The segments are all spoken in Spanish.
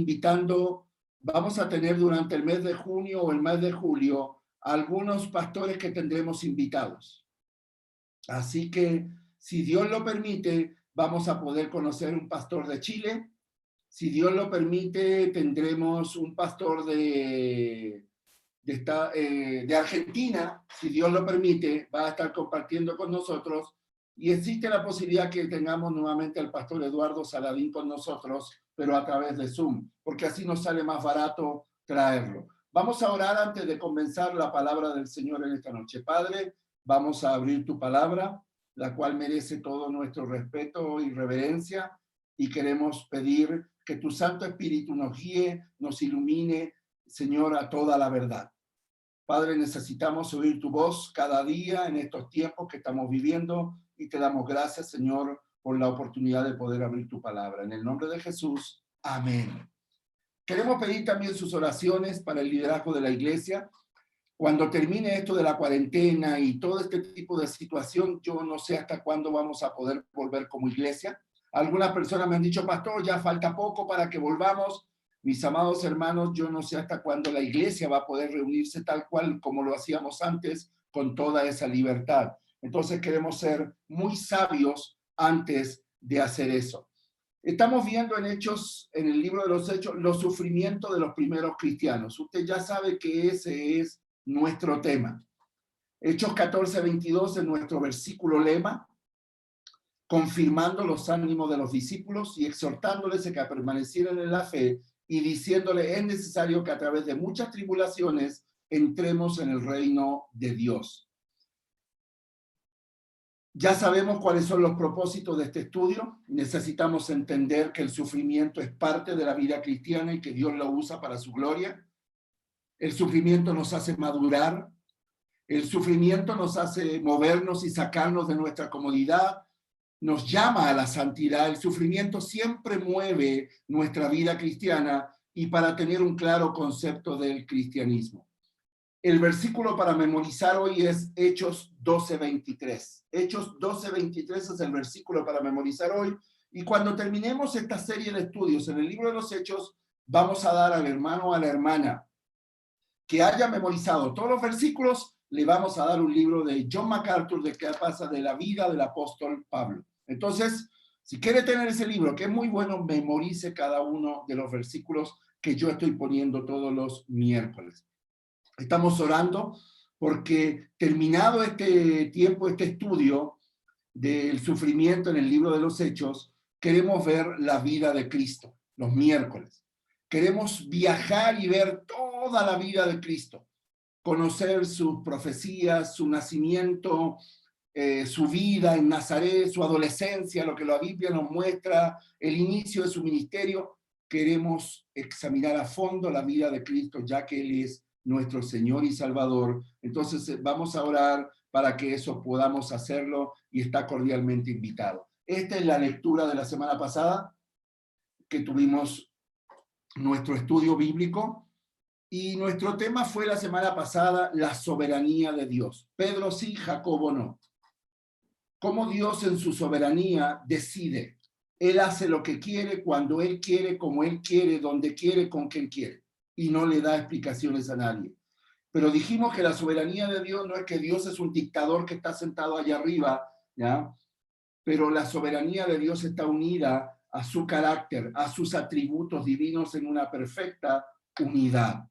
invitando, vamos a tener durante el mes de junio o el mes de julio algunos pastores que tendremos invitados. Así que, si Dios lo permite, vamos a poder conocer un pastor de Chile. Si Dios lo permite, tendremos un pastor de Argentina. Si Dios lo permite, va a estar compartiendo con nosotros. Y existe la posibilidad que tengamos nuevamente al pastor Eduardo Saladín con nosotros, pero a través de Zoom, porque así nos sale más barato traerlo. Vamos a orar antes de comenzar la palabra del Señor en esta noche. Padre, vamos a abrir tu palabra, la cual merece todo nuestro respeto y reverencia, y queremos pedir que tu Santo Espíritu nos guíe, nos ilumine, Señor, a toda la verdad. Padre, necesitamos oír tu voz cada día en estos tiempos que estamos viviendo, y te damos gracias, Señor, por la oportunidad de poder abrir tu palabra. En el nombre de Jesús, amén. Queremos pedir también sus oraciones para el liderazgo de la iglesia. Cuando termine esto de la cuarentena y todo este tipo de situación, yo no sé hasta cuándo vamos a poder volver como iglesia. Algunas personas me han dicho, pastor, ya falta poco para que volvamos. Mis amados hermanos, yo no sé hasta cuándo la iglesia va a poder reunirse tal cual como lo hacíamos antes, con toda esa libertad. Entonces queremos ser muy sabios antes de hacer eso. Estamos viendo en Hechos, en el libro de los Hechos, los sufrimientos de los primeros cristianos. Usted ya sabe que ese es nuestro tema. Hechos 14:22 es nuestro versículo lema, confirmando los ánimos de los discípulos y exhortándoles a que permanecieran en la fe y diciéndole, es necesario que a través de muchas tribulaciones entremos en el reino de Dios. Ya sabemos cuáles son los propósitos de este estudio. Necesitamos entender que el sufrimiento es parte de la vida cristiana y que Dios lo usa para su gloria. El sufrimiento nos hace madurar. El sufrimiento nos hace movernos y sacarnos de nuestra comodidad. Nos llama a la santidad. El sufrimiento siempre mueve nuestra vida cristiana y para tener un claro concepto del cristianismo. El versículo para memorizar hoy es Hechos 12:23. Hechos 12:23 es el versículo para memorizar hoy. Y cuando terminemos esta serie de estudios en el libro de los Hechos, vamos a dar al hermano o a la hermana que haya memorizado todos los versículos, le vamos a dar un libro de John MacArthur de qué pasa de la vida del apóstol Pablo. Entonces, si quiere tener ese libro, que es muy bueno, memorice cada uno de los versículos que yo estoy poniendo todos los miércoles. Estamos orando porque terminado este tiempo, este estudio del sufrimiento en el libro de los Hechos, queremos ver la vida de Cristo los miércoles. Queremos viajar y ver toda la vida de Cristo, conocer sus profecías, su nacimiento, su vida en Nazaret, su adolescencia, lo que la Biblia nos muestra, el inicio de su ministerio. Queremos examinar a fondo la vida de Cristo, ya que Él es nuestro Señor y Salvador. Entonces vamos a orar para que eso podamos hacerlo y está cordialmente invitado. Esta es la lectura de la semana pasada, que tuvimos nuestro estudio bíblico, y nuestro tema fue la semana pasada la soberanía de Dios. Pedro sí, Jacobo no. Cómo Dios en su soberanía decide. Él hace lo que quiere, cuando Él quiere, como Él quiere, donde quiere, con quien quiere. Y no le da explicaciones a nadie. Pero dijimos que la soberanía de Dios no es que Dios es un dictador que está sentado allá arriba, ¿ya? Pero la soberanía de Dios está unida a su carácter, a sus atributos divinos en una perfecta unidad.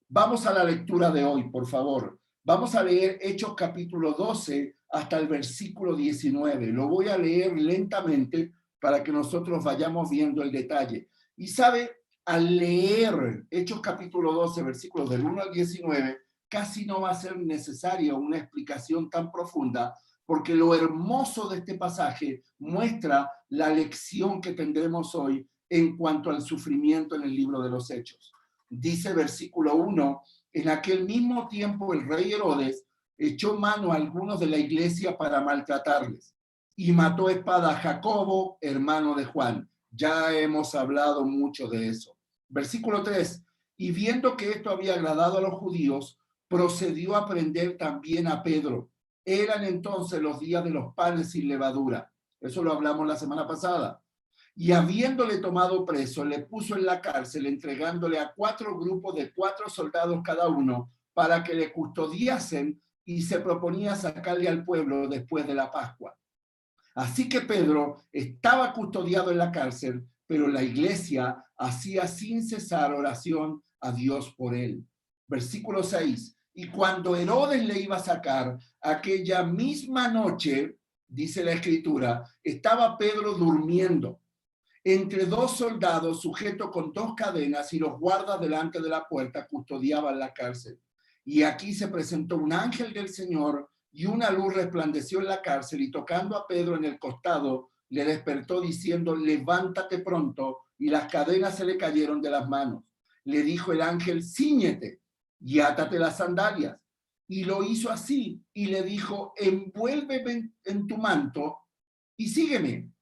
Vamos a la lectura de hoy, por favor. Vamos a leer Hechos capítulo 12 hasta el versículo 19. Lo voy a leer lentamente para que nosotros vayamos viendo el detalle. Y sabe, al leer Hechos capítulo 12, versículos del 1 al 19, casi no va a ser necesaria una explicación tan profunda, porque lo hermoso de este pasaje muestra la lección que tendremos hoy en cuanto al sufrimiento en el libro de los Hechos. Dice versículo 1, en aquel mismo tiempo el rey Herodes echó mano a algunos de la iglesia para maltratarles y mató a espada a Jacobo, hermano de Juan. Ya hemos hablado mucho de eso. Versículo 3, y viendo que esto había agradado a los judíos, procedió a prender también a Pedro. Eran entonces los días de los panes sin levadura. Eso lo hablamos la semana pasada. Y habiéndole tomado preso, le puso en la cárcel, entregándole a 4 grupos de 4 soldados cada uno, para que le custodiasen, y se proponía sacarle al pueblo después de la Pascua. Así que Pedro estaba custodiado en la cárcel, pero la iglesia hacía sin cesar oración a Dios por él. Versículo 6. Y cuando Herodes le iba a sacar, aquella misma noche, dice la escritura, estaba Pedro durmiendo entre 2 soldados sujetos con 2 cadenas, y los guardas delante de la puerta custodiaban la cárcel. Y aquí se presentó un ángel del Señor, y una luz resplandeció en la cárcel, y tocando a Pedro en el costado, le despertó diciendo, levántate pronto, y las cadenas se le cayeron de las manos. Le dijo el ángel, cíñete y átate las sandalias. Y lo hizo así, y le dijo, envuélveme en tu manto y sígueme.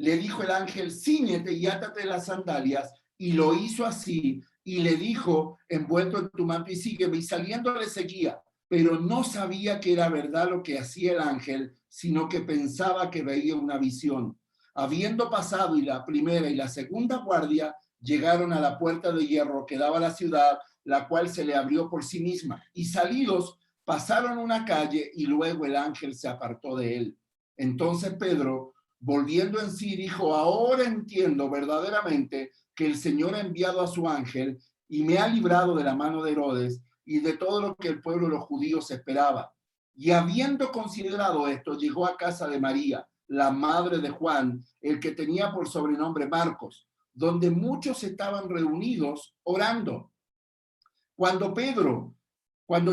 Le dijo el ángel, cíñete y átate las sandalias, y lo hizo así, y le dijo, envuelto en tu manto y sígueme, y saliendo le seguía, pero no sabía que era verdad lo que hacía el ángel, sino que pensaba que veía una visión. Habiendo pasado y la primera y la segunda guardia, llegaron a la puerta de hierro que daba a la ciudad, la cual se le abrió por sí misma, y salidos pasaron una calle, y luego el ángel se apartó de él. Entonces Pedro, volviendo en sí, dijo, ahora entiendo verdaderamente que el Señor ha enviado a su ángel y me ha librado de la mano de Herodes y de todo lo que el pueblo de los judíos esperaba. Y habiendo considerado esto, llegó a casa de María, la madre de Juan, el que tenía por sobrenombre Marcos, donde muchos estaban reunidos orando. Cuando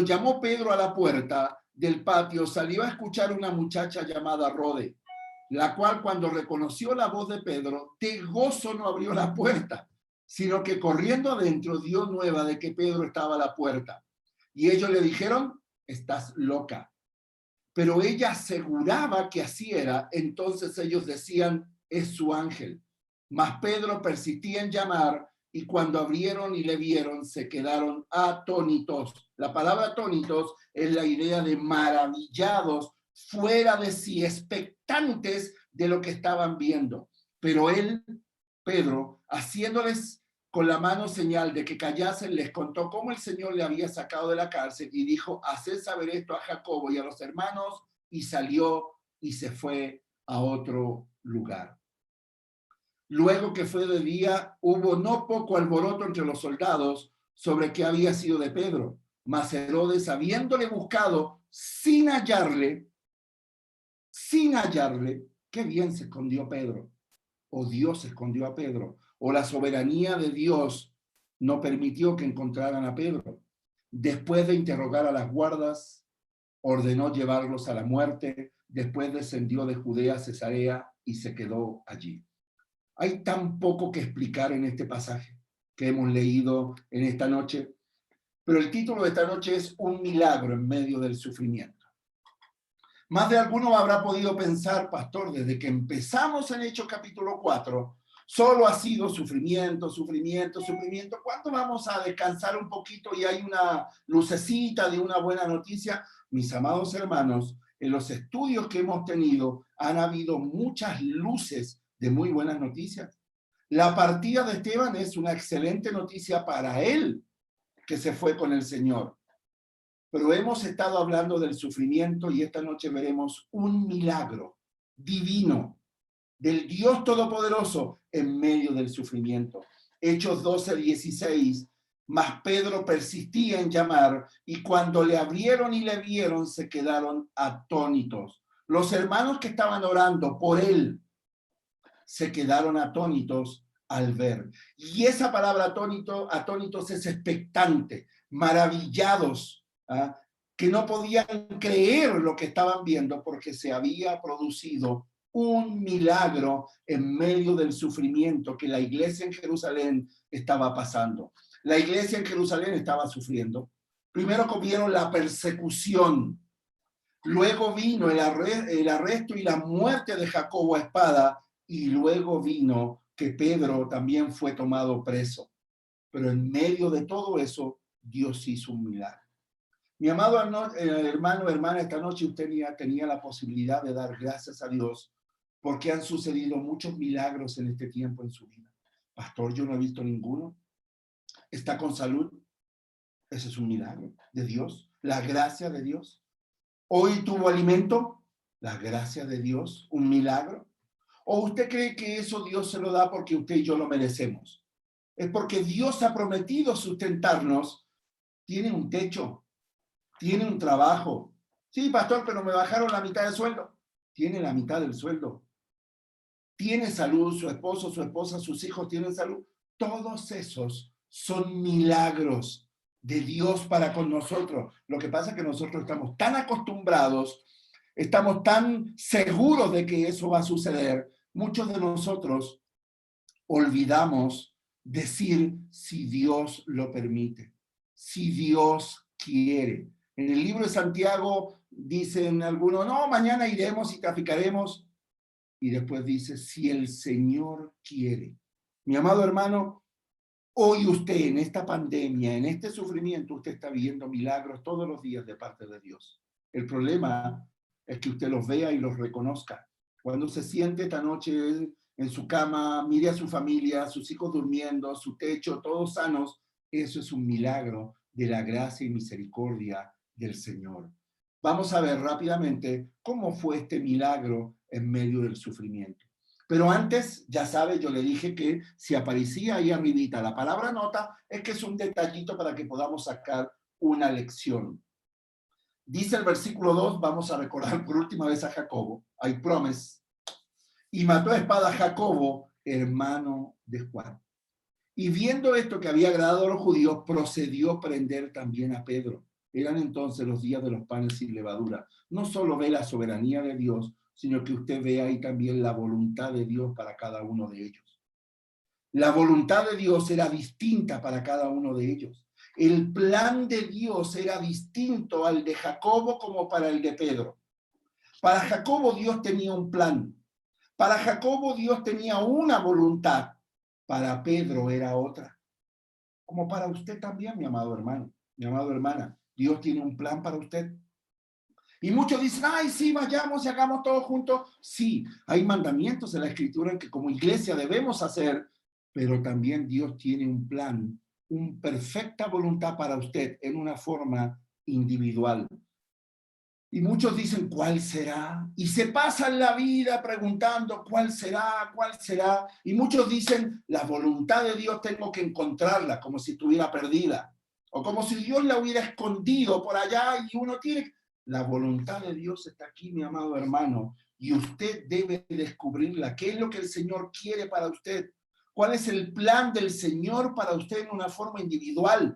llamó Pedro a la puerta del patio, salió a escuchar una muchacha llamada Rode, la cual cuando reconoció la voz de Pedro, de gozo no abrió la puerta, sino que corriendo adentro dio nueva de que Pedro estaba a la puerta. Y ellos le dijeron, estás loca. Pero ella aseguraba que así era, entonces ellos decían, es su ángel. Mas Pedro persistía en llamar, y cuando abrieron y le vieron, se quedaron atónitos. La palabra atónitos es la idea de maravillados, fuera de sí, expectantes de lo que estaban viendo. Pero él, Pedro, haciéndoles con la mano señal de que callasen, les contó cómo el Señor le había sacado de la cárcel, y dijo, haced saber esto a Jacobo y a los hermanos, y salió y se fue a otro lugar. Luego que fue de día, hubo no poco alboroto entre los soldados sobre qué había sido de Pedro. Mas Herodes, habiéndole buscado sin hallarle, qué bien se escondió Pedro, o Dios escondió a Pedro, o la soberanía de Dios no permitió que encontraran a Pedro. Después de interrogar a las guardas, ordenó llevarlos a la muerte. Después descendió de Judea a Cesarea y se quedó allí. Hay tan poco que explicar en este pasaje que hemos leído en esta noche, pero el título de esta noche es Un milagro en medio del sufrimiento. Más de alguno habrá podido pensar, pastor, desde que empezamos en Hechos capítulo 4, solo ha sido sufrimiento, sufrimiento, sufrimiento. ¿Cuándo vamos a descansar un poquito y hay una lucecita de una buena noticia? Mis amados hermanos, en los estudios que hemos tenido han habido muchas luces de muy buenas noticias. La partida de Esteban es una excelente noticia para él, que se fue con el Señor. Pero hemos estado hablando del sufrimiento, y esta noche veremos un milagro divino del Dios Todopoderoso en medio del sufrimiento. Hechos 12:16. Mas Pedro persistía en llamar, y cuando le abrieron y le vieron, se quedaron atónitos. Los hermanos que estaban orando por él se quedaron atónitos al ver. Y esa palabra atónitos es expectante, maravillados, ¿ah? Que no podían creer lo que estaban viendo, porque se había producido un milagro en medio del sufrimiento que la iglesia en Jerusalén estaba pasando. La iglesia en Jerusalén estaba sufriendo. Primero comieron la persecución, luego vino el arresto y la muerte de Jacobo a espada, y luego vino que Pedro también fue tomado preso. Pero en medio de todo eso, Dios hizo un milagro. Mi amado hermano, hermana, esta noche usted tenía la posibilidad de dar gracias a Dios porque han sucedido muchos milagros en este tiempo en su vida. Pastor, yo no he visto ninguno. ¿Está con salud? Ese es un milagro de Dios, la gracia de Dios. ¿Hoy tuvo alimento? La gracia de Dios, un milagro. ¿O usted cree que eso Dios se lo da porque usted y yo lo merecemos? Es porque Dios ha prometido sustentarnos. Tiene un techo, tiene un trabajo. Sí, pastor, pero me bajaron la mitad del sueldo. Tiene la mitad del sueldo. Tiene salud, su esposo, su esposa, sus hijos tienen salud. Todos esos son milagros de Dios para con nosotros. Lo que pasa es que nosotros estamos tan acostumbrados, estamos tan seguros de que eso va a suceder. Muchos de nosotros olvidamos decir si Dios lo permite, si Dios quiere. En el libro de Santiago dicen algunos, no, mañana iremos y traficaremos. Y después dice, si el Señor quiere. Mi amado hermano, hoy usted en esta pandemia, en este sufrimiento, usted está viviendo milagros todos los días de parte de Dios. El problema es que usted los vea y los reconozca. Cuando se siente esta noche en su cama, mire a su familia, sus hijos durmiendo, su techo, todos sanos, eso es un milagro de la gracia y misericordia del Señor. Vamos a ver rápidamente cómo fue este milagro en medio del sufrimiento. Pero antes, ya sabe, yo le dije que si aparecía ahí arribita la palabra nota, es que es un detallito para que podamos sacar una lección. Dice el versículo 2, vamos a recordar por última vez a Jacobo, I promise, y mató a espada a Jacobo, hermano de Juan. Y viendo esto que había agradado a los judíos, procedió a prender también a Pedro. Eran entonces los días de los panes sin levadura. No solo ve la soberanía de Dios, sino que usted ve ahí también la voluntad de Dios para cada uno de ellos. La voluntad de Dios era distinta para cada uno de ellos. El plan de Dios era distinto al de Jacobo como para el de Pedro. Para Jacobo Dios tenía un plan. Para Jacobo Dios tenía una voluntad. Para Pedro era otra. Como para usted también, mi amado hermano, mi amada hermana. Dios tiene un plan para usted. Y muchos dicen, ay, sí, vayamos y hagamos todo juntos. Sí, hay mandamientos en la Escritura que como iglesia debemos hacer, pero también Dios tiene un plan, una perfecta voluntad para usted en una forma individual. Y muchos dicen, ¿cuál será? Y se pasan la vida preguntando, ¿cuál será? ¿Cuál será? Y muchos dicen, la voluntad de Dios tengo que encontrarla, como si estuviera perdida. O como si Dios la hubiera escondido por allá y uno tiene... La voluntad de Dios está aquí, mi amado hermano, y usted debe descubrirla. ¿Qué es lo que el Señor quiere para usted? ¿Cuál es el plan del Señor para usted en una forma individual?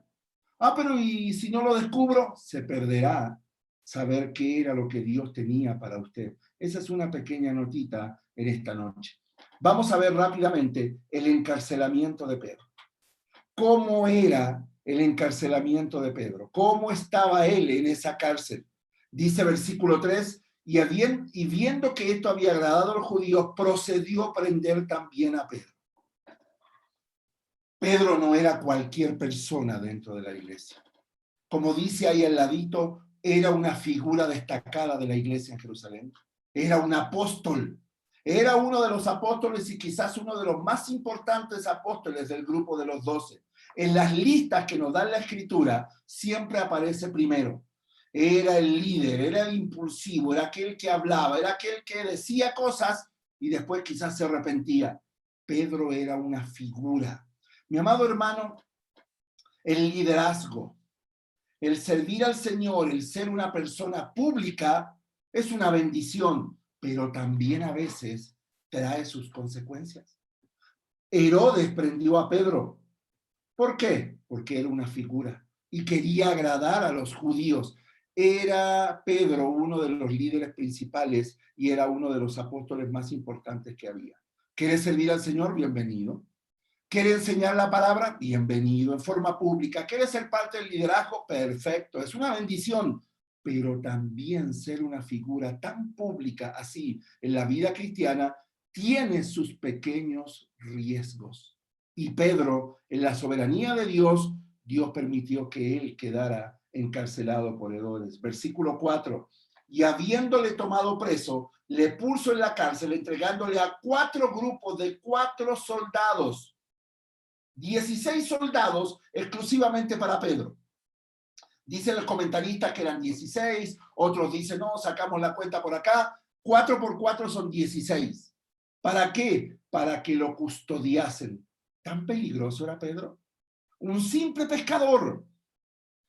Ah, pero ¿y si no lo descubro? Se perderá saber qué era lo que Dios tenía para usted. Esa es una pequeña notita en esta noche. Vamos a ver rápidamente el encarcelamiento de Pedro. ¿Cómo era el encarcelamiento de Pedro? ¿Cómo estaba él en esa cárcel? Dice versículo 3, y viendo que esto había agradado a los judíos, procedió a prender también a Pedro. Pedro no era cualquier persona dentro de la iglesia. Como dice ahí al ladito, era una figura destacada de la iglesia en Jerusalén. Era un apóstol. Era uno de los apóstoles y quizás uno de los más importantes apóstoles del grupo de los 12. En las listas que nos dan la Escritura, siempre aparece primero. Era el líder, era el impulsivo, era aquel que hablaba, era aquel que decía cosas y después quizás se arrepentía. Pedro era una figura. Mi amado hermano, el liderazgo, el servir al Señor, el ser una persona pública, es una bendición, pero también a veces trae sus consecuencias. Herodes prendió a Pedro. ¿Por qué? Porque era una figura y quería agradar a los judíos. Era Pedro uno de los líderes principales y era uno de los apóstoles más importantes que había. ¿Quiere servir al Señor? Bienvenido. ¿Quiere enseñar la palabra? Bienvenido, en forma pública. ¿Quiere ser parte del liderazgo? Perfecto, es una bendición. Pero también ser una figura tan pública así en la vida cristiana tiene sus pequeños riesgos. Y Pedro, en la soberanía de Dios, Dios permitió que él quedara encarcelado por Herodes. Versículo 4. Y habiéndole tomado preso, le puso en la cárcel entregándole a 4 grupos de 4 soldados, 16 soldados exclusivamente para Pedro. Dicen los comentaristas que eran 16, otros dicen, no, sacamos la cuenta por acá, 4 por 4 son 16. ¿Para qué? Para que lo custodiasen. ¿Tan peligroso era Pedro? Un simple pescador,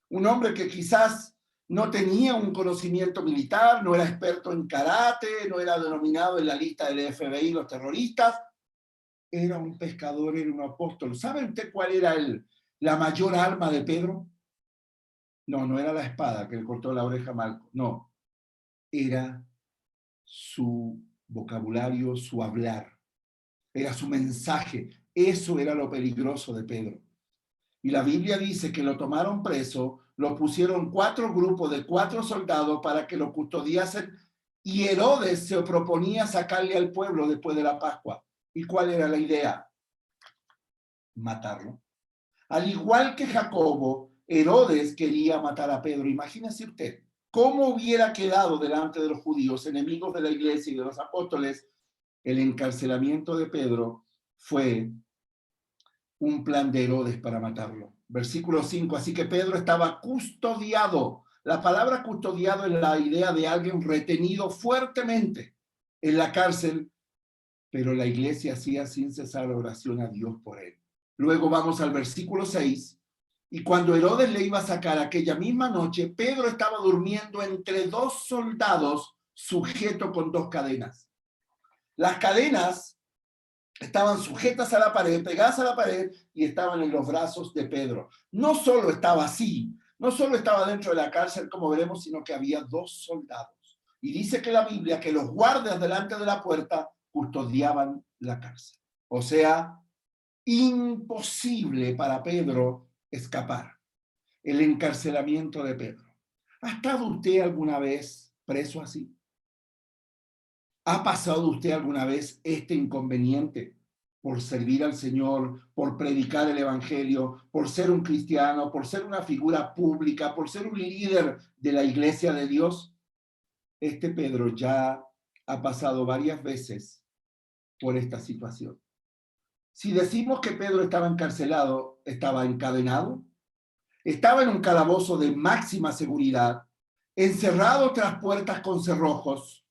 un hombre que quizás no tenía un conocimiento militar, no era experto en karate, no era denominado en la lista del FBI los terroristas, era un pescador, era un apóstol. ¿Sabe usted cuál era la mayor arma de Pedro? No, no era la espada que le cortó la oreja a Malco, no, era su vocabulario, su hablar, era su mensaje. Eso era lo peligroso de Pedro. Y la Biblia dice que lo tomaron preso, lo pusieron 4 grupos de 4 soldados para que lo custodiasen, y Herodes se proponía sacarle al pueblo después de la Pascua. ¿Y cuál era la idea? Matarlo. Al igual que Jacobo, Herodes quería matar a Pedro. Imagínese usted cómo hubiera quedado delante de los judíos, enemigos de la iglesia y de los apóstoles. El encarcelamiento de Pedro fue un plan de Herodes para matarlo. Versículo 5, así que Pedro estaba custodiado. La palabra custodiado es la idea de alguien retenido fuertemente en la cárcel, pero la iglesia hacía sin cesar oración a Dios por él. Luego vamos al versículo 6, y cuando Herodes le iba a sacar aquella misma noche, Pedro estaba durmiendo entre 2 soldados sujeto con 2 cadenas. Las cadenas estaban sujetas a la pared, pegadas a la pared, y estaban en los brazos de Pedro. No solo estaba así, no solo estaba dentro de la cárcel, como veremos, sino que había 2 soldados. Y dice que la Biblia que los guardias delante de la puerta custodiaban la cárcel. O sea, imposible para Pedro escapar. El encarcelamiento de Pedro. ¿Ha estado usted alguna vez preso así? ¿Ha pasado usted alguna vez este inconveniente por servir al Señor, por predicar el Evangelio, por ser un cristiano, por ser una figura pública, por ser un líder de la iglesia de Dios? Este Pedro ya ha pasado varias veces por esta situación. Si decimos que Pedro estaba encarcelado, estaba encadenado, estaba en un calabozo de máxima seguridad, encerrado tras puertas con cerrojos,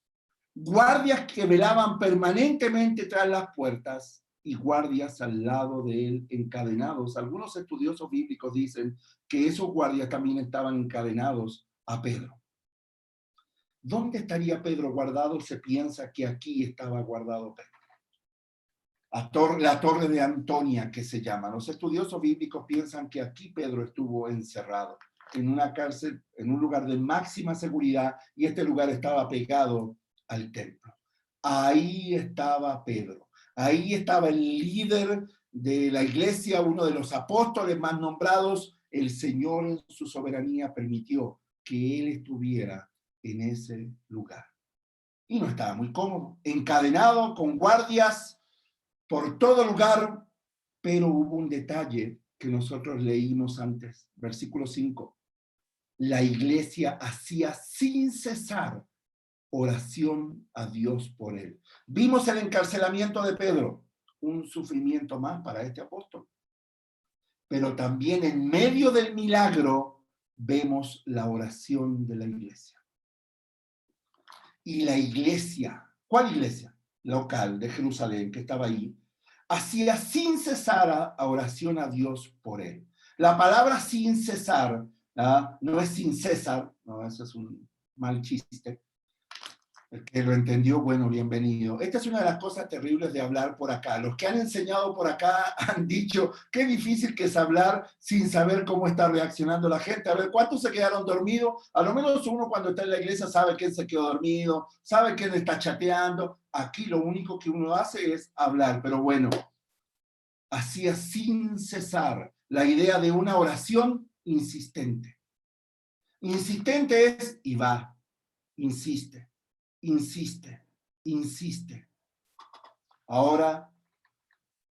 guardias que velaban permanentemente tras las puertas y guardias al lado de él encadenados. Algunos estudiosos bíblicos dicen que esos guardias también estaban encadenados a Pedro. ¿Dónde estaría Pedro guardado? Se piensa que aquí estaba guardado Pedro. La torre de Antonia, que se llama. Los estudiosos bíblicos piensan que aquí Pedro estuvo encerrado en una cárcel, en un lugar de máxima seguridad, y este lugar estaba pegado al templo. Ahí estaba Pedro. Ahí estaba el líder de la iglesia, uno de los apóstoles más nombrados. El Señor en su soberanía permitió que él estuviera en ese lugar. Y no estaba muy cómodo, encadenado con guardias por todo lugar, pero hubo un detalle que nosotros leímos antes, versículo 5. La iglesia hacía sin cesar oración a Dios por él. Vimos el encarcelamiento de Pedro, un sufrimiento más para este apóstol. Pero también en medio del milagro vemos la oración de la iglesia. Y la iglesia, ¿cuál iglesia? Local de Jerusalén, que estaba ahí, hacía sin cesar oración a Dios por él. La palabra sin cesar, no es sin César, no, eso es un mal chiste. El que lo entendió, bueno, bienvenido. Esta es una de las cosas terribles de hablar por acá. Los que han enseñado por acá han dicho qué difícil que es hablar sin saber cómo está reaccionando la gente. A ver, ¿cuántos se quedaron dormidos? A lo menos uno cuando está en la iglesia sabe quién se quedó dormido, sabe quién está chateando. Aquí lo único que uno hace es hablar, pero bueno, hacía sin cesar la idea de una oración insistente. Insistente es y va, insiste. Insiste, insiste. Ahora,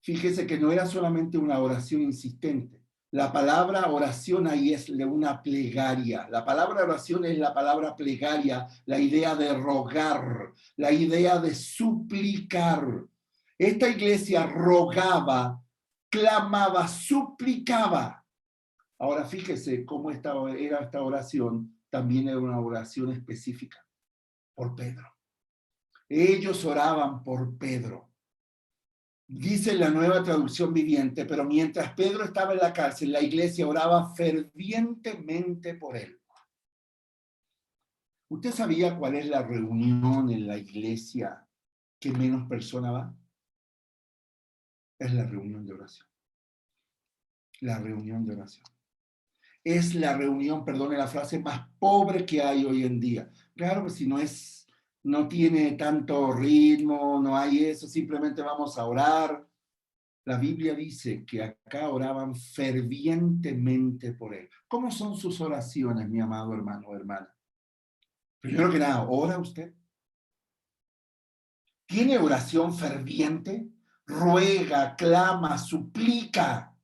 fíjese que no era solamente una oración insistente. La palabra oración ahí es una plegaria. La palabra oración es la palabra plegaria, la idea de rogar, la idea de suplicar. Esta iglesia rogaba, clamaba, suplicaba. Ahora fíjese cómo era esta oración, también era una oración específica por Pedro. Ellos oraban por Pedro. Dice la Nueva Traducción Viviente, pero mientras Pedro estaba en la cárcel, la iglesia oraba fervientemente por él. ¿Usted sabía cuál es la reunión en la iglesia que menos personas va? Es la reunión de oración. La reunión de oración. Es la reunión, perdone la frase, más pobre que hay hoy en día. Claro que si no tiene tanto ritmo, no hay eso, simplemente vamos a orar. La Biblia dice que acá oraban fervientemente por él. ¿Cómo son sus oraciones, mi amado hermano o hermana? Primero que nada, ¿ora usted? ¿Tiene oración ferviente? Ruega, clama, suplica.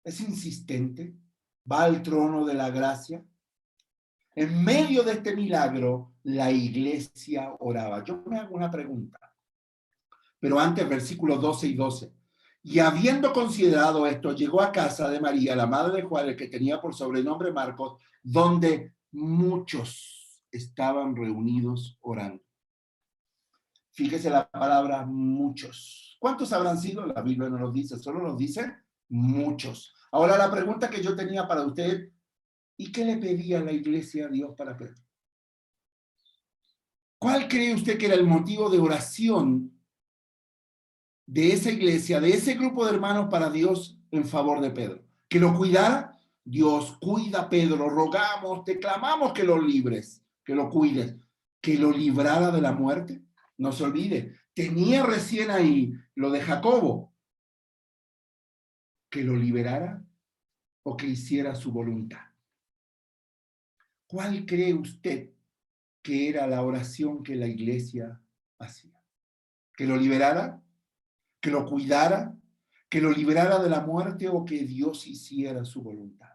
¿Es insistente? ¿Va al trono de la gracia? En medio de este milagro, la iglesia oraba. Yo me hago una pregunta. Pero antes, versículos 12 y 12. Y habiendo considerado esto, llegó a casa de María, la madre de Juan, el que tenía por sobrenombre Marcos, donde muchos estaban reunidos orando. Fíjese la palabra muchos. ¿Cuántos habrán sido? La Biblia no nos dice, solo nos dice muchos. Ahora la pregunta que yo tenía para usted, ¿y qué le pedía la iglesia a Dios para Pedro? ¿Cuál cree usted que era el motivo de oración de esa iglesia, de ese grupo de hermanos para Dios en favor de Pedro? Que lo cuidara. Dios, cuida a Pedro, rogamos, te clamamos que lo libres, que lo cuides, que lo librara de la muerte. No se olvide, tenía recién ahí lo de Jacobo, que lo liberara o que hiciera su voluntad. ¿Cuál cree usted que era la oración que la iglesia hacía? ¿Que lo liberara? ¿Que lo cuidara? ¿Que lo liberara de la muerte o que Dios hiciera su voluntad?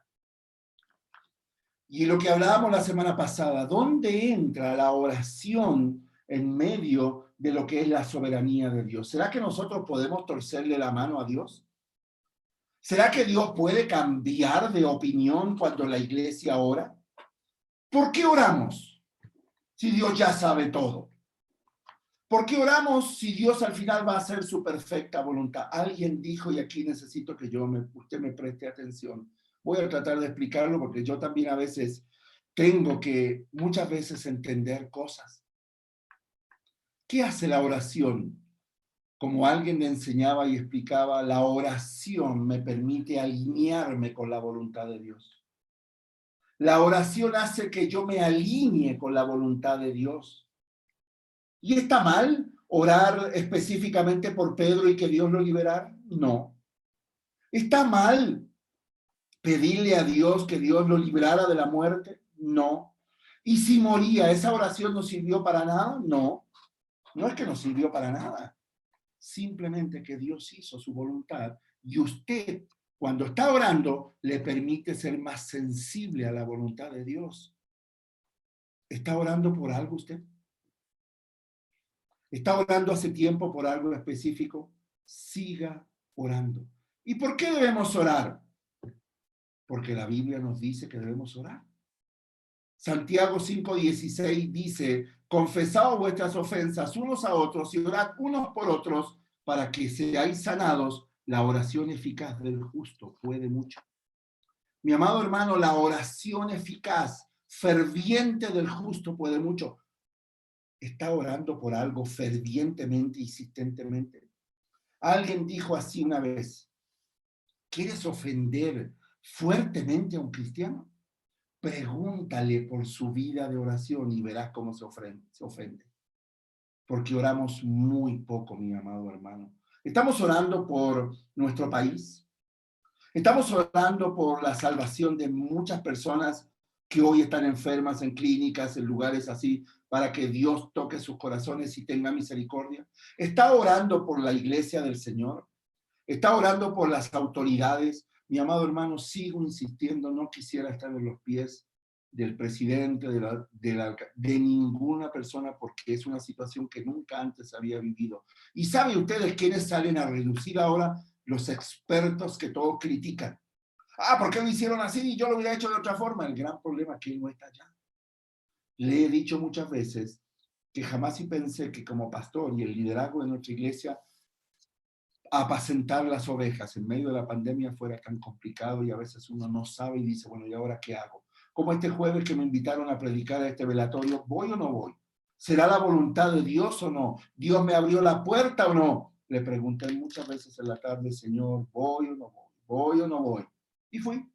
Y lo que hablábamos la semana pasada, ¿dónde entra la oración en medio de lo que es la soberanía de Dios? ¿Será que nosotros podemos torcerle la mano a Dios? ¿Será que Dios puede cambiar de opinión cuando la iglesia ora? ¿Por qué oramos si Dios ya sabe todo? ¿Por qué oramos si Dios al final va a hacer su perfecta voluntad? Alguien dijo, y aquí necesito que usted me preste atención. Voy a tratar de explicarlo porque yo también a veces tengo que muchas veces entender cosas. ¿Qué hace la oración? Como alguien me enseñaba y explicaba, la oración me permite alinearme con la voluntad de Dios. La oración hace que yo me alinee con la voluntad de Dios. ¿Y está mal orar específicamente por Pedro y que Dios lo liberara? No. ¿Está mal pedirle a Dios que Dios lo librara de la muerte? No. ¿Y si moría, esa oración no sirvió para nada? No. No es que no sirvió para nada. Simplemente que Dios hizo su voluntad y usted, cuando está orando, le permite ser más sensible a la voluntad de Dios. ¿Está orando por algo usted? ¿Está orando hace tiempo por algo específico? Siga orando. ¿Y por qué debemos orar? Porque la Biblia nos dice que debemos orar. Santiago 5:16 dice, confesaos vuestras ofensas unos a otros y orad unos por otros para que seáis sanados. La oración eficaz del justo puede mucho. Mi amado hermano, la oración eficaz, ferviente del justo puede mucho. ¿Está orando por algo fervientemente, insistentemente? Alguien dijo así una vez, ¿quieres ofender fuertemente a un cristiano? Pregúntale por su vida de oración y verás cómo se ofende. Porque oramos muy poco, mi amado hermano. Estamos orando por nuestro país. Estamos orando por la salvación de muchas personas que hoy están enfermas en clínicas, en lugares así, para que Dios toque sus corazones y tenga misericordia. Está orando por la iglesia del Señor. Está orando por las autoridades. Mi amado hermano, sigo insistiendo, no quisiera estar en los pies del presidente, de ninguna persona, porque es una situación que nunca antes había vivido. ¿Y saben ustedes quiénes salen a reducir ahora? Los expertos que todos critican. Ah, ¿por qué lo hicieron así? Yo lo hubiera hecho de otra forma. El gran problema es que él no está allá. Le he dicho muchas veces que jamás pensé que como pastor y el liderazgo de nuestra iglesia, apacentar las ovejas en medio de la pandemia fuera tan complicado, y a veces uno no sabe y dice, bueno, ¿y ahora qué hago? Como este jueves que me invitaron a predicar a este velatorio, ¿voy o no voy? ¿Será la voluntad de Dios o no? ¿Dios me abrió la puerta o no? Le pregunté muchas veces en la tarde, Señor, ¿voy o no voy? ¿Voy o no voy? Y fui.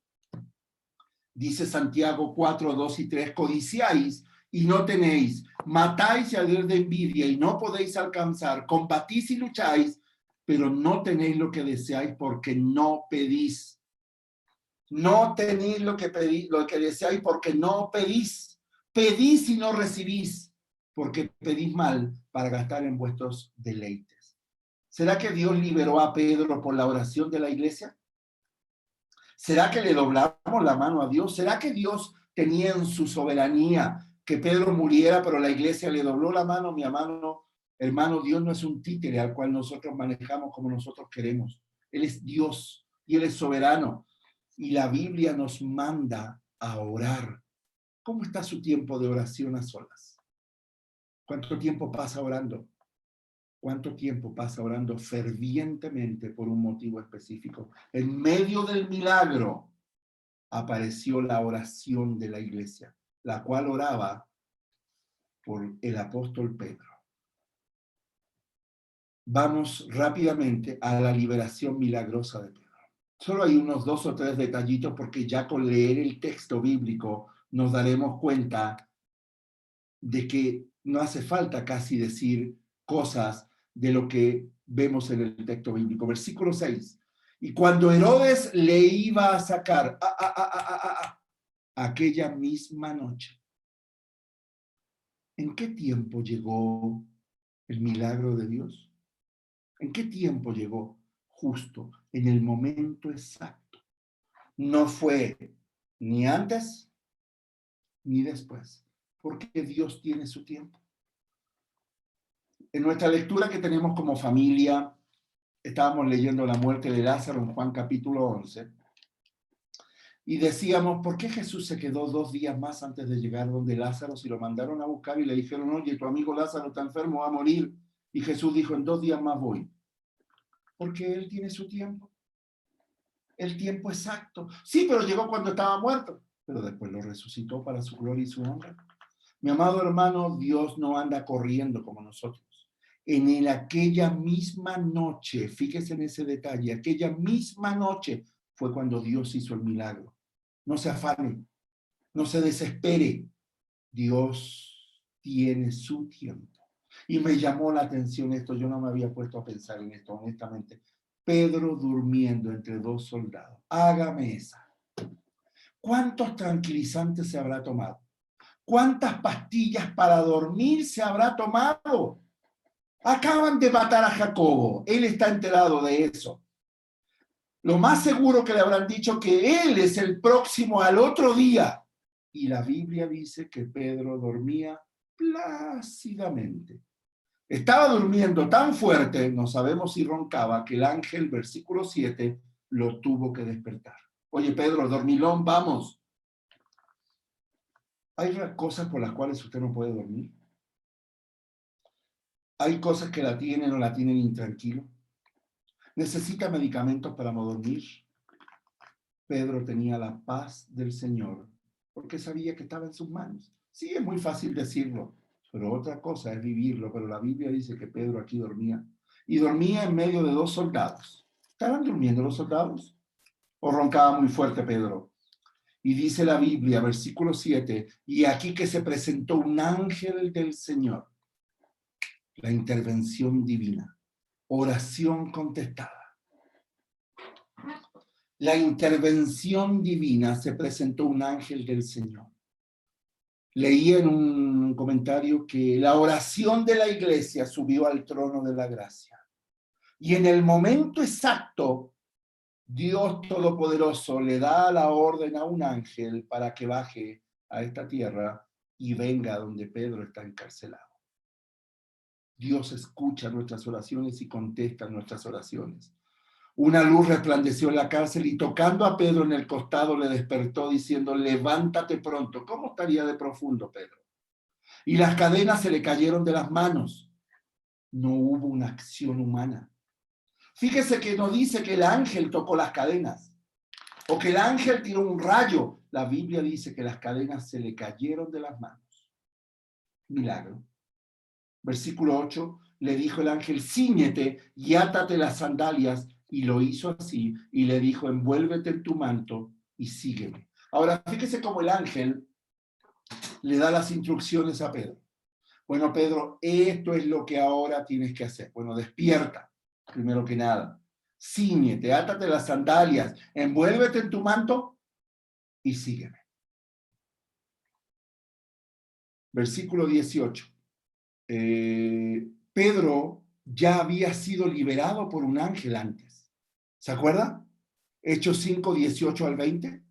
Dice Santiago 4, 2 y 3, codiciáis y no tenéis, matáis y ardéis de envidia y no podéis alcanzar, combatís y lucháis, pero no tenéis lo que deseáis porque no pedís. No tenéis lo que pedís, lo que deseáis porque no pedís. Pedís y no recibís, porque pedís mal para gastar en vuestros deleites. ¿Será que Dios liberó a Pedro por la oración de la iglesia? ¿Será que le doblamos la mano a Dios? ¿Será que Dios tenía en su soberanía que Pedro muriera, pero la iglesia le dobló la mano? Mi hermano, Dios no es un títere al cual nosotros manejamos como nosotros queremos. Él es Dios y Él es soberano. Y la Biblia nos manda a orar. ¿Cómo está su tiempo de oración a solas? ¿Cuánto tiempo pasa orando? ¿Cuánto tiempo pasa orando fervientemente por un motivo específico? En medio del milagro apareció la oración de la iglesia, la cual oraba por el apóstol Pedro. Vamos rápidamente a la liberación milagrosa de Pedro. Solo hay unos 2 o 3 detallitos, porque ya con leer el texto bíblico nos daremos cuenta de que no hace falta casi decir cosas de lo que vemos en el texto bíblico. Versículo 6. Y cuando Herodes le iba a sacar aquella misma noche. ¿En qué tiempo llegó el milagro de Dios? ¿En qué tiempo llegó? Justo en el momento exacto. No fue ni antes ni después, porque Dios tiene su tiempo. En nuestra lectura que tenemos como familia, estábamos leyendo la muerte de Lázaro en Juan capítulo 11, y decíamos, ¿por qué Jesús se quedó 2 días más antes de llegar donde Lázaro? Si lo mandaron a buscar y le dijeron, oye, tu amigo Lázaro está enfermo, va a morir. Y Jesús dijo, en 2 días más voy. Porque Él tiene su tiempo. El tiempo exacto. Sí, pero llegó cuando estaba muerto. Pero después lo resucitó para su gloria y su honra. Mi amado hermano, Dios no anda corriendo como nosotros. En aquella misma noche, fíjese en ese detalle, aquella misma noche fue cuando Dios hizo el milagro. No se afane, no se desespere. Dios tiene su tiempo. Y me llamó la atención esto, yo no me había puesto a pensar en esto, honestamente. Pedro durmiendo entre 2 soldados. Hágame esa. ¿Cuántos tranquilizantes se habrá tomado? ¿Cuántas pastillas para dormir se habrá tomado? Acaban de matar a Jacobo. Él está enterado de eso. Lo más seguro que le habrán dicho que él es el próximo al otro día. Y la Biblia dice que Pedro dormía plácidamente. Estaba durmiendo tan fuerte, no sabemos si roncaba, que el ángel, versículo 7, lo tuvo que despertar. Oye, Pedro, dormilón, vamos. ¿Hay cosas por las cuales usted no puede dormir? ¿Hay cosas que la tienen o la tienen intranquilo? ¿Necesita medicamentos para no dormir? Pedro tenía la paz del Señor porque sabía que estaba en sus manos. Sí, es muy fácil decirlo, pero otra cosa es vivirlo. Pero la Biblia dice que Pedro aquí dormía. Y dormía en medio de 2 soldados. ¿Estaban durmiendo los soldados? ¿O roncaba muy fuerte Pedro? Y dice la Biblia, versículo 7, y aquí que se presentó un ángel del Señor. La intervención divina. Oración contestada. La intervención divina, se presentó un ángel del Señor. Leí en un comentario que la oración de la iglesia subió al trono de la gracia. Y en el momento exacto, Dios Todopoderoso le da la orden a un ángel para que baje a esta tierra y venga donde Pedro está encarcelado. Dios escucha nuestras oraciones y contesta nuestras oraciones. Una luz resplandeció en la cárcel y tocando a Pedro en el costado le despertó diciendo, levántate pronto. ¿Cómo estaría de profundo Pedro? Y las cadenas se le cayeron de las manos. No hubo una acción humana. Fíjese que no dice que el ángel tocó las cadenas o que el ángel tiró un rayo. La Biblia dice que las cadenas se le cayeron de las manos. Milagro. Versículo 8, le dijo el ángel, cíñete y átate las sandalias. Y lo hizo así y le dijo, envuélvete en tu manto y sígueme. Ahora, fíjese cómo el ángel le da las instrucciones a Pedro. Bueno, Pedro, esto es lo que ahora tienes que hacer. Bueno, despierta, primero que nada. Cíñete, átate las sandalias, envuélvete en tu manto y sígueme. Versículo 18. Pedro ya había sido liberado por un ángel antes. ¿Se acuerda? Hechos 5, 18 al 20.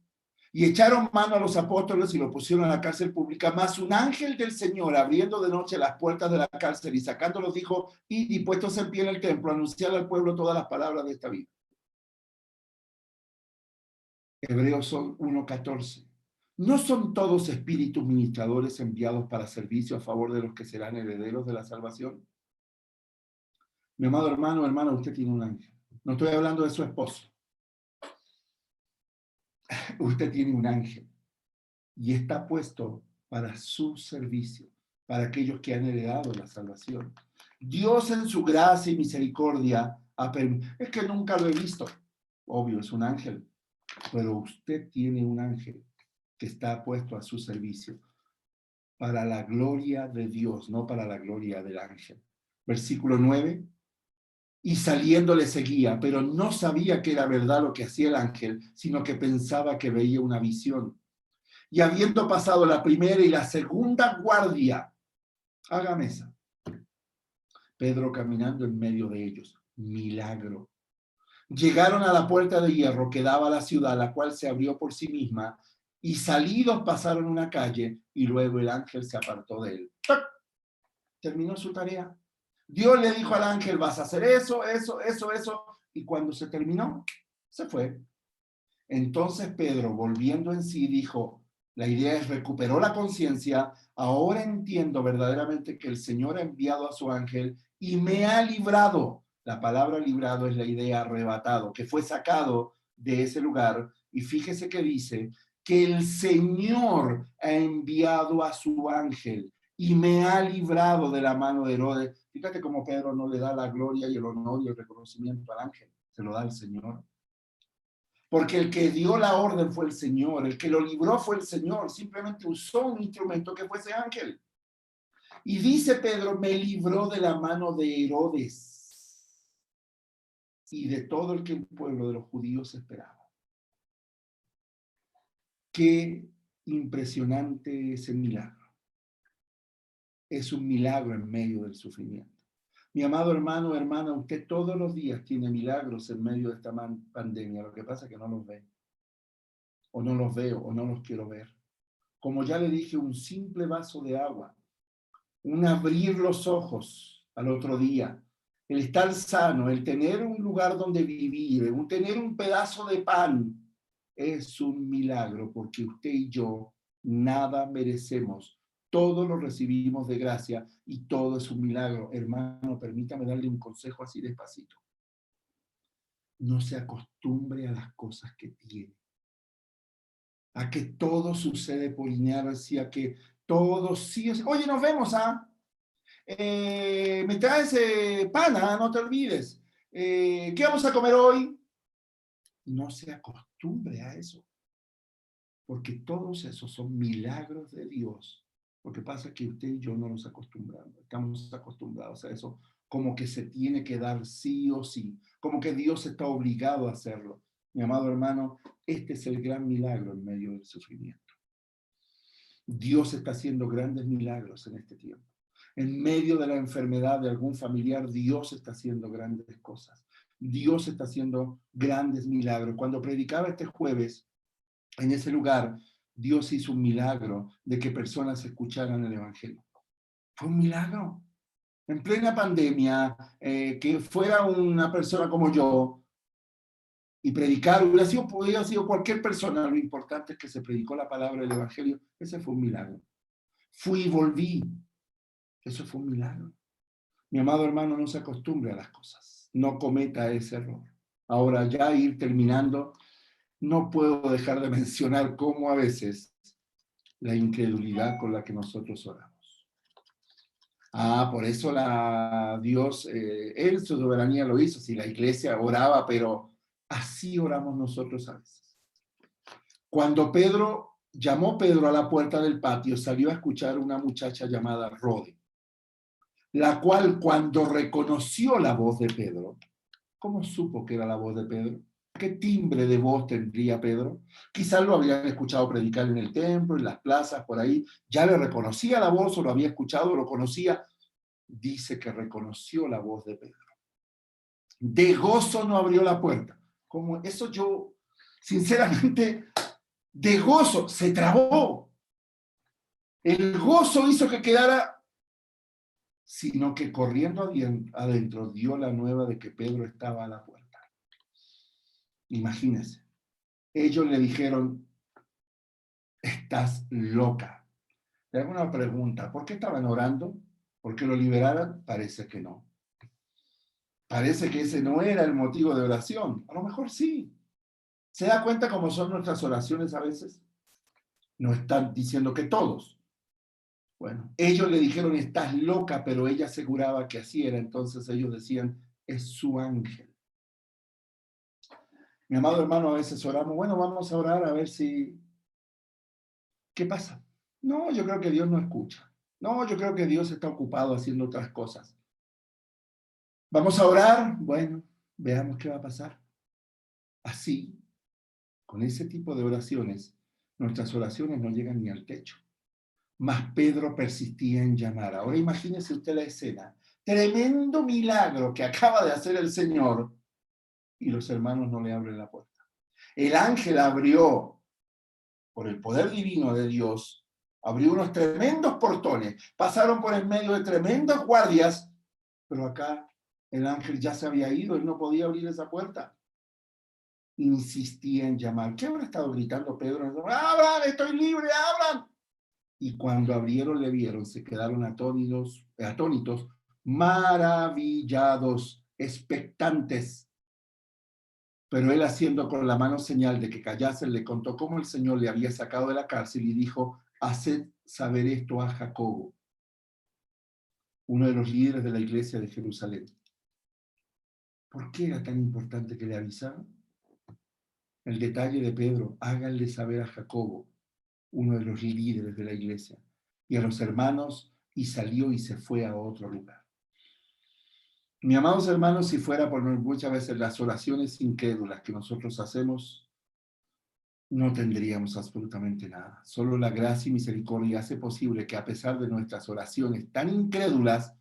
Y echaron mano a los apóstoles y lo pusieron en la cárcel pública, mas un ángel del Señor, abriendo de noche las puertas de la cárcel y sacándolos, dijo, y puestos en pie en el templo, anunciar al pueblo todas las palabras de esta vida. Hebreos 1:14. ¿No son todos espíritus ministradores enviados para servicio a favor de los que serán herederos de la salvación? Mi amado hermano, hermana, usted tiene un ángel. No estoy hablando de su esposo. Usted tiene un ángel y está puesto para su servicio, para aquellos que han heredado la salvación. Dios en su gracia y misericordia es que nunca lo he visto. Obvio, es un ángel, pero usted tiene un ángel que está puesto a su servicio para la gloria de Dios, no para la gloria del ángel. Versículo 9. Y saliendo le seguía, pero no sabía que era verdad lo que hacía el ángel, sino que pensaba que veía una visión. Y habiendo pasado la primera y la segunda guardia, haga mesa, Pedro caminando en medio de ellos, milagro. Llegaron a la puerta de hierro que daba a la ciudad, la cual se abrió por sí misma, y salidos pasaron una calle, y luego el ángel se apartó de él. ¡Tac! Terminó su tarea. Dios le dijo al ángel, vas a hacer eso, eso, eso, eso, y cuando se terminó, se fue. Entonces Pedro, volviendo en sí, dijo, la idea es, recuperó la conciencia, ahora entiendo verdaderamente que el Señor ha enviado a su ángel y me ha librado. La palabra librado es la idea arrebatado, que fue sacado de ese lugar. Y fíjese que dice que el Señor ha enviado a su ángel y me ha librado de la mano de Herodes. Fíjate cómo Pedro no le da la gloria y el honor y el reconocimiento al ángel, se lo da al Señor. Porque el que dio la orden fue el Señor, el que lo libró fue el Señor, simplemente usó un instrumento que fue ese ángel. Y dice Pedro, me libró de la mano de Herodes y de todo el que el pueblo de los judíos esperaba. Qué impresionante ese milagro. Es un milagro en medio del sufrimiento. Mi amado hermano, hermana, usted todos los días tiene milagros en medio de esta pandemia. Lo que pasa es que no los ve. O no los veo, o no los quiero ver. Como ya le dije, un simple vaso de agua, un abrir los ojos al otro día, el estar sano, el tener un lugar donde vivir, el tener un pedazo de pan, es un milagro, porque usted y yo nada merecemos. Todo lo recibimos de gracia y todo es un milagro. Hermano, permítame darle un consejo así despacito. No se acostumbre a las cosas que tiene. A que todo sucede por inercia, que todo sí es. Oye, nos vemos, ¿ah? Me traes pana, no te olvides. ¿Qué vamos a comer hoy? No se acostumbre a eso, porque todos esos son milagros de Dios. Lo que pasa es que usted y yo no nos acostumbramos, estamos acostumbrados a eso, como que se tiene que dar sí o sí, como que Dios está obligado a hacerlo. Mi amado hermano, este es el gran milagro en medio del sufrimiento. Dios está haciendo grandes milagros en este tiempo. En medio de la enfermedad de algún familiar, Dios está haciendo grandes cosas. Dios está haciendo grandes milagros. Cuando predicaba este jueves en ese lugar, Dios hizo un milagro de que personas escucharan el Evangelio. Fue un milagro. En plena pandemia, que fuera una persona como yo y predicar, podría haber sido cualquier persona, lo importante es que se predicó la palabra del Evangelio. Ese fue un milagro. Fui y volví. Eso fue un milagro. Mi amado hermano, no se acostumbre a las cosas. No cometa ese error. Ahora, ya ir terminando, no puedo dejar de mencionar cómo a veces la incredulidad con la que nosotros oramos. Por eso Dios, Él su soberanía lo hizo, si la iglesia oraba, pero así oramos nosotros a veces. Cuando llamó Pedro a la puerta del patio, salió a escuchar una muchacha llamada Rode, la cual cuando reconoció la voz de Pedro, ¿cómo supo que era la voz de Pedro? ¿Qué timbre de voz tendría Pedro? Quizás lo habían escuchado predicar en el templo, en las plazas, por ahí. Ya le reconocía la voz o lo había escuchado, lo conocía. Dice que reconoció la voz de Pedro. De gozo no abrió la puerta. Como eso yo, sinceramente, de gozo se trabó. El gozo hizo que quedara, sino que corriendo adentro dio la nueva de que Pedro estaba a la puerta. Imagínense. Ellos le dijeron, estás loca. Le hago una pregunta, ¿por qué estaban orando? ¿Por qué lo liberaran? Parece que no. Parece que ese no era el motivo de oración. A lo mejor sí. ¿Se da cuenta cómo son nuestras oraciones a veces? No están diciendo que todos. Bueno, ellos le dijeron, estás loca, pero ella aseguraba que así era. Entonces ellos decían, es su ángel. Mi amado hermano, a veces oramos, bueno, vamos a orar a ver si... ¿Qué pasa? No, yo creo que Dios no escucha. No, yo creo que Dios está ocupado haciendo otras cosas. Vamos a orar. Bueno, veamos qué va a pasar. Así, con ese tipo de oraciones, nuestras oraciones no llegan ni al techo. Mas Pedro persistía en llamar. Ahora imagínese usted la escena. Tremendo milagro que acaba de hacer el Señor y los hermanos no le abren la puerta. El ángel abrió, por el poder divino de Dios, abrió unos tremendos portones. Pasaron por en medio de tremendas guardias, pero acá el ángel ya se había ido, él no podía abrir esa puerta. Insistía en llamar. ¿Qué habrá estado gritando Pedro? ¡Abran! ¡Estoy libre! ¡Abran! Y cuando abrieron, le vieron, se quedaron atónitos, maravillados, expectantes. Pero él, haciendo con la mano señal de que callasen, le contó cómo el Señor le había sacado de la cárcel y dijo, haced saber esto a Jacobo, uno de los líderes de la iglesia de Jerusalén. ¿Por qué era tan importante que le avisaran? El detalle de Pedro, háganle saber a Jacobo, uno de los líderes de la iglesia, y a los hermanos, y salió y se fue a otro lugar. Mi amados hermanos, si fuera por muchas veces las oraciones incrédulas que nosotros hacemos, no tendríamos absolutamente nada. Solo la gracia y misericordia hace posible que a pesar de nuestras oraciones tan incrédulas,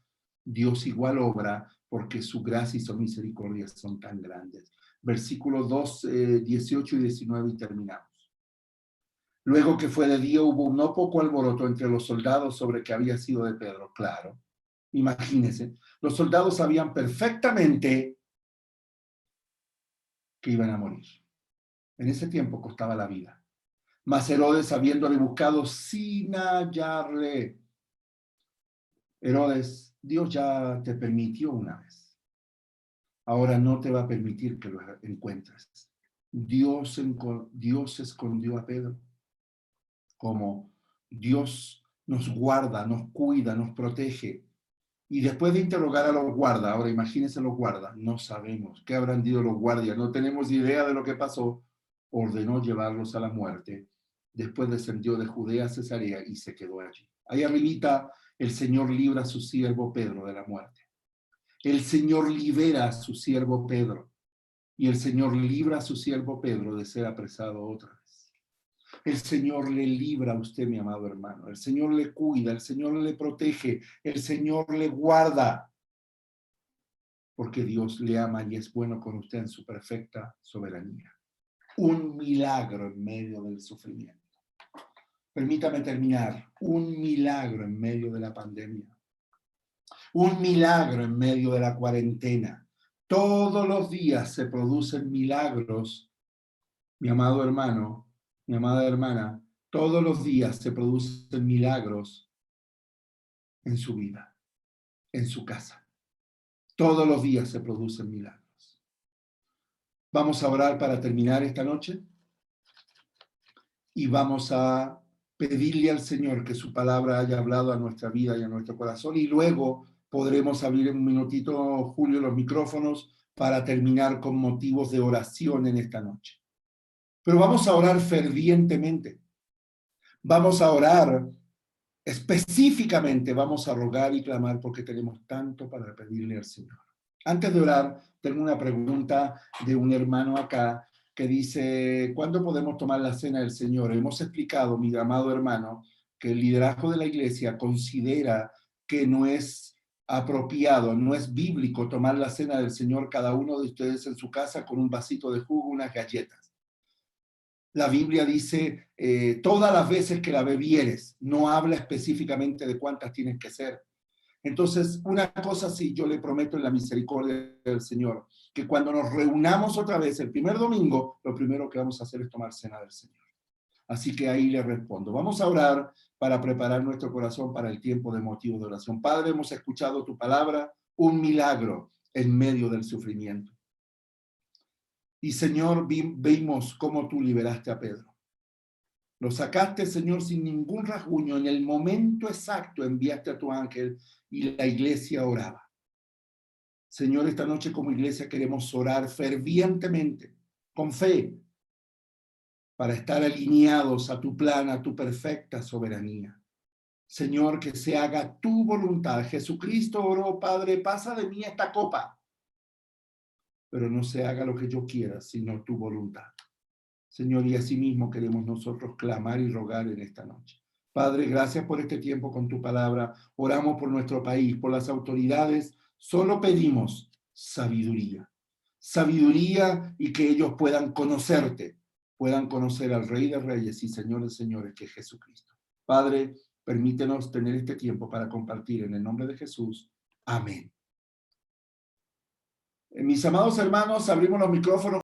Dios igual obra porque su gracia y su misericordia son tan grandes. Versículos 2, 18 y 19 y terminamos. Luego que fue de día hubo no poco alboroto entre los soldados sobre que había sido de Pedro. Claro, imagínense, los soldados sabían perfectamente que iban a morir. En ese tiempo costaba la vida. Mas Herodes, habiéndole buscado sin hallarle, Herodes, Dios ya te permitió una vez. Ahora no te va a permitir que lo encuentres. Dios escondió a Pedro. Como Dios nos guarda, nos cuida, nos protege. Y después de interrogar a los guardas, ahora imagínense los guardas, no sabemos qué habrán dicho los guardias, no tenemos idea de lo que pasó, ordenó llevarlos a la muerte. Después descendió de Judea a Cesarea y se quedó allí. Ahí arribita, el Señor libra a su siervo Pedro de la muerte. El Señor libera a su siervo Pedro. Y el Señor libra a su siervo Pedro de ser apresado otra vez. El Señor le libra a usted, mi amado hermano. El Señor le cuida, el Señor le protege, el Señor le guarda. porque Dios le ama y es bueno con usted en su perfecta soberanía. Un milagro en medio del sufrimiento. Permítame terminar. Un milagro en medio de la pandemia. Un milagro en medio de la cuarentena. Todos los días se producen milagros, mi amado hermano, mi amada hermana, todos los días se producen milagros en su vida, en su casa. Todos los días se producen milagros. Vamos a orar para terminar esta noche y vamos a pedirle al Señor que su palabra haya hablado a nuestra vida y a nuestro corazón, y luego podremos abrir en un minutito, Julio, los micrófonos para terminar con motivos de oración en esta noche. Pero vamos a orar fervientemente. Vamos a orar específicamente, vamos a rogar y clamar porque tenemos tanto para pedirle al Señor. Antes de orar, tengo una pregunta de un hermano acá que dice, ¿cuándo podemos tomar la cena del Señor? Hemos explicado, mi amado hermano, que el liderazgo de la iglesia considera que no es apropiado, no es bíblico tomar la cena del Señor cada uno de ustedes en su casa con un vasito de jugo, unas galletas. La Biblia dice, todas las veces que la bebieres, no habla específicamente de cuántas tienen que ser. Entonces, una cosa sí, yo le prometo en la misericordia del Señor, que cuando nos reunamos otra vez el primer domingo, lo primero que vamos a hacer es tomar cena del Señor. Así que ahí le respondo. Vamos a orar para preparar nuestro corazón para el tiempo de motivo de oración. Padre, hemos escuchado tu palabra, un milagro en medio del sufrimiento. Y Señor, vimos cómo tú liberaste a Pedro. Lo sacaste, Señor, sin ningún rasguño. En el momento exacto enviaste a tu ángel y la iglesia oraba. Señor, esta noche como iglesia queremos orar fervientemente, con fe, para estar alineados a tu plan, a tu perfecta soberanía. Señor, que se haga tu voluntad. Jesucristo oró, Padre, pasa de mí esta copa, pero no se haga lo que yo quiera, sino tu voluntad. Señor, y asimismo queremos nosotros clamar y rogar en esta noche. Padre, gracias por este tiempo con tu palabra. Oramos por nuestro país, por las autoridades. Solo pedimos sabiduría. Sabiduría y que ellos puedan conocerte, puedan conocer al Rey de Reyes y Señor de Señores, que es Jesucristo. Padre, permítenos tener este tiempo para compartir en el nombre de Jesús. Amén. Mis amados hermanos, abrimos los micrófonos.